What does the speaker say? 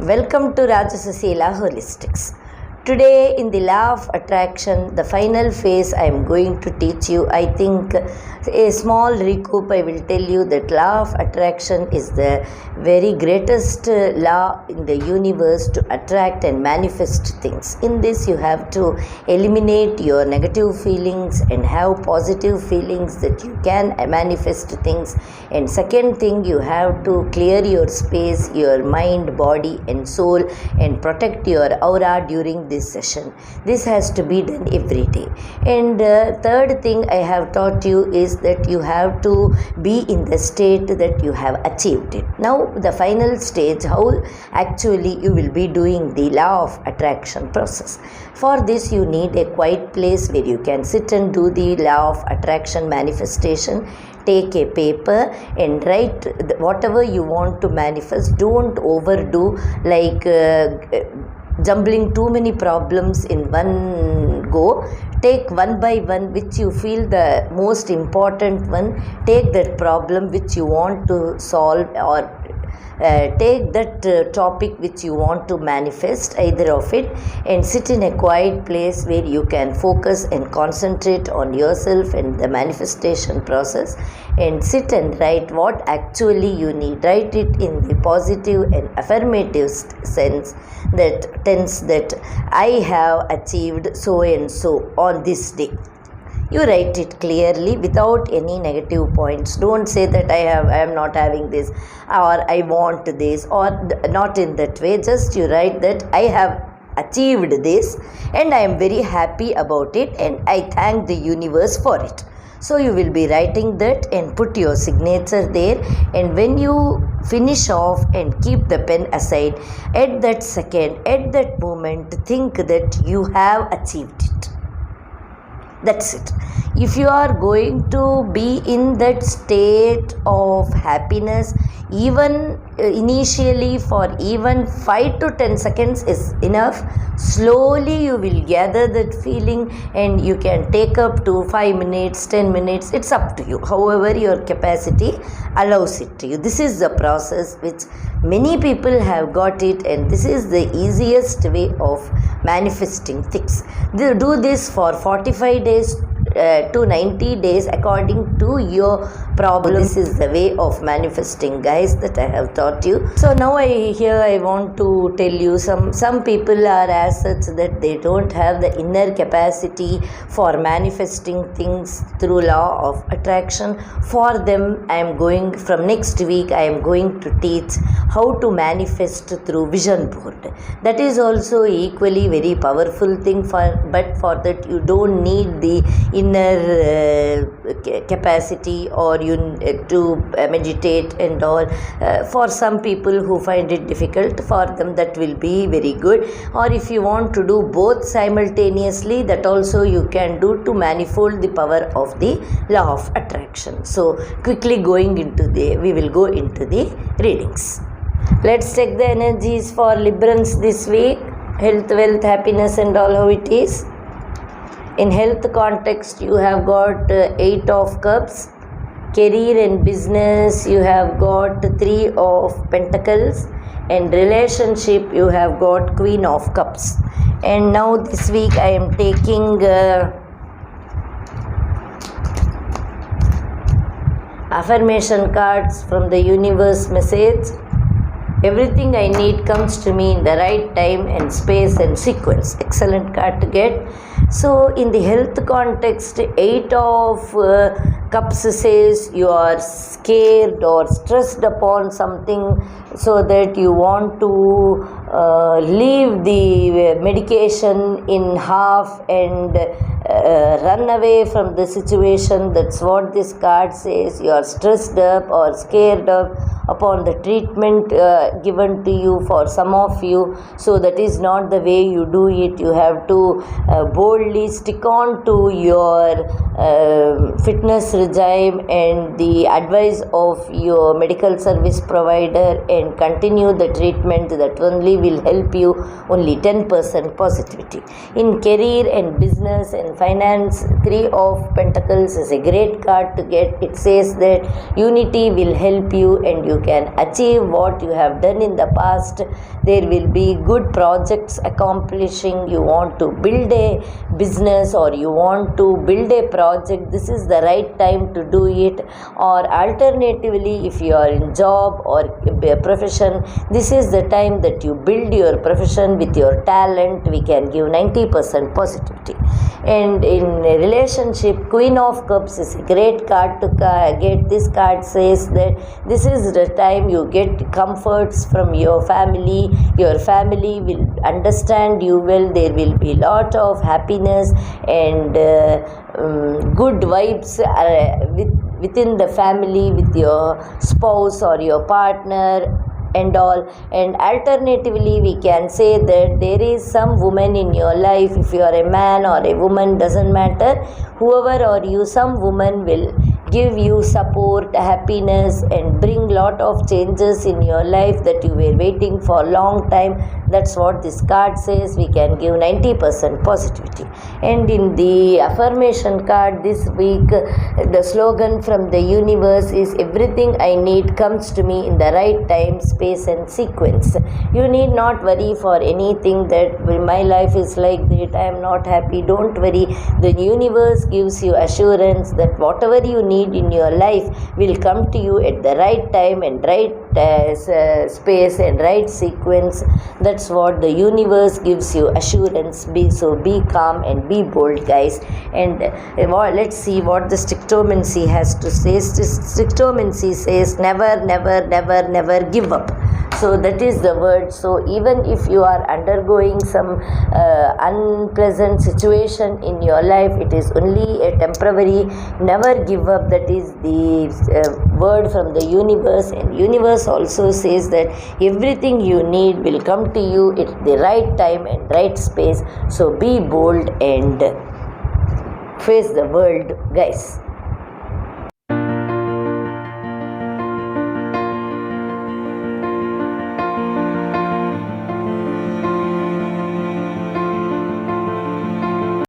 Welcome to Rajasasila Holistics. Today in the law of attraction, the final phase I am going to teach you. I think a small recoup I will tell you that law of attraction is the very greatest law in the universe to attract and manifest things. In this you have to eliminate your negative feelings and have positive feelings that you can manifest things. And second thing, you have to clear your space, your mind, body and soul, and protect your aura during this session. This has to be done every day. And third thing I have taught you is that you have to be in the state that you have achieved it. Now the final stage, how actually you will be doing the law of attraction process. For this you need a quiet place where you can sit and do the law of attraction manifestation. Take a paper and write whatever you want to manifest. Don't overdo, like jumbling too many problems in one go. Take one by one which you feel the most important one. Take that problem which you want to solve, or take that topic which you want to manifest, either of it, and sit in a quiet place where you can focus and concentrate on yourself and the manifestation process, and sit and write what actually you need. Write it in the positive and affirmative sense, that tense, that I have achieved so and so on this day. You write it clearly without any negative points. Don't say that I am not having this, or I want this, or not in that way. Just you write that I have achieved this and I am very happy about it and I thank the universe for it. So you will be writing that and put your signature there, and when you finish off and keep the pen aside, at that second, at that moment, think that you have achieved it. That's it. If you are going to be in that state of happiness, even initially for even 5 to 10 seconds is enough. Slowly you will gather that feeling and you can take up to 5 minutes, 10 minutes. It's up to you. However your capacity allows it to you. This is the process which many people have got it, and this is the easiest way of manifesting things. They do this for 45 days to 90 days according to your problem. This is the way of manifesting, guys, that I have taught you. So now I want to tell you, some people are as such that they don't have the inner capacity for manifesting things through law of attraction. For them, I am going, from next week I am going to teach how to manifest through vision board. That is also equally very powerful thing, but for that you don't need the inner capacity or to meditate and all. For some people who find it difficult, for them that will be very good. Or if you want to do both simultaneously, that also you can do to manifold the power of the law of attraction. So quickly we will go into the readings. Let's check the energies for Librans this week. Health, wealth, happiness and all, how it is. In health context, you have got 8 of cups. Career and business, you have got 3 of pentacles. And relationship, you have got Queen of Cups. And now this week I am taking affirmation cards from the universe message. Everything I need comes to me in the right time and space and sequence. Excellent card to get. So in the health context, 8 of cups says you are scared or stressed upon something, so that you want to leave the medication in half and run away from the situation. That's what this card says. You are stressed up or scared up upon the treatment given to you for some of you. So that is not the way you do it. You have to boldly stick on to your fitness regime and the advice of your medical service provider and continue the treatment. That only will help you. Only 10% positivity. In career and business and finance, 3 of Pentacles is a great card to get. It says that unity will help you and you can achieve what you have done in the past. There will be good projects accomplishing. You want to build a business or you want to build a project, this is the right time to do it. Or alternatively, if you are in job or a profession, this is the time that you build your profession with your talent. We can give 90% positivity. And in a relationship, Queen of Cups is a great card to get. This card says that this is the time you get comforts from your family. Your family will understand you well. There will be lot of happiness and good vibes within the family with your spouse or your partner and all. And alternatively, we can say that there is some woman in your life. If you are a man or a woman, doesn't matter, whoever are you, some woman will give you support, happiness, and bring lot of changes in your life that you were waiting for a long time. That's what this card says. We can give 90% positivity. And in the affirmation card this week, the slogan from the universe is, everything I need comes to me in the right time, space and sequence. You need not worry for anything that my life is like that, I am not happy. Don't worry. The universe gives you assurance that whatever you need in your life will come to you at the right time and right space and right sequence. That's what the universe gives you assurance. Be calm and be bold, guys. And let's see what the Strictomancy has to say. Strictomancy says, never, never, never, never give up. So that is the word. So even if you are undergoing some unpleasant situation in your life, it is only a temporary. Never give up. That is the word from the universe. And universe also says that everything you need will come to you at the right time and right space. So be bold and face the world, guys.